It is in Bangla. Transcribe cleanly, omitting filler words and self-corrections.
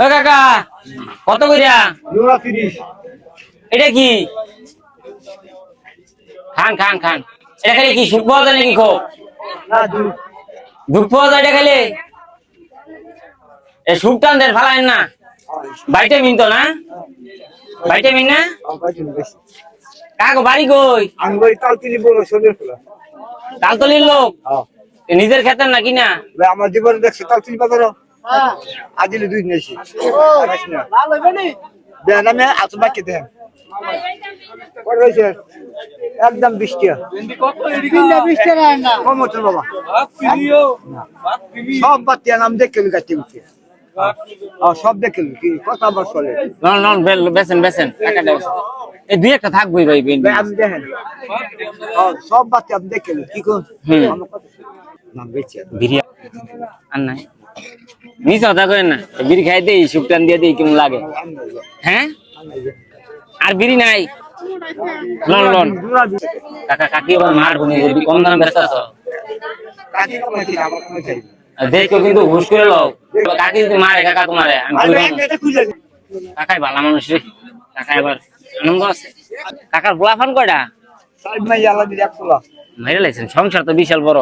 ও কাকা কত কইরা? জোড়া 30। এটা কি? খান খান খান। এটা খালি কি সুপ পাওয়া যায় নাকি খো? না দুধ। দুধ পাওয়া যায় এটা খালি? এ সুপ টান দেন ফালাইন না। ভাইটামিন তো না? ভাইটামিন না? কাকু বাড়ি কই? আমি বলি তালতিলি বড় শরীর খোলা। তালতলির লোক? হ্যাঁ। এ নিজের খেতেন নাকি না? আমার জীবনে দেখছি তালতিলি বাজার। হ্যাঁ। আজিলে দুধ নেছি। ভালো হইবনি? দেন আমি আজ বাকি দেন। কত হইছে? একদম 20 টাকা। কত এদিকে 20 টাকা না কম হচ্ছে বাবা। বাপ প্রিয় বাপ প্রিয় সব বাতিয়া নাম দেখে গাছে উঠছে। সব দেখে কি কথা আবার চলে। নন নন বেসেন বেসেন টাকা দেন। এই দুই একটা থাকবই ভাই ভাই আমি দেখেন সব বাচ্চা আপনি দেখেন কি কোন নাম বেচে বিরিয়া আর নাই মিস কথা করেন না বিড়ি খাই দেই সুপটান দিয়ে দেই কেমন লাগে হ্যাঁ আর বিড়ি নাই লন লন কাকা কাকি আবার মার বনি যদি কম দাম বেচা তো কাকি কম নাকি আমার কম চাই দেখো কিন্তু হুশ করে লও কাকি যদি মারে কাকা তোমারে আমি আরে কইলাম এটা খুঁজে কাকাই ভালো মানুষ রে কাকা এবার আনন্দ আছে কাকার গোলাফান কয়টা সাইড মাই আলা দি 100 মাইরা লাইছেন সংসার তো বিশাল বড়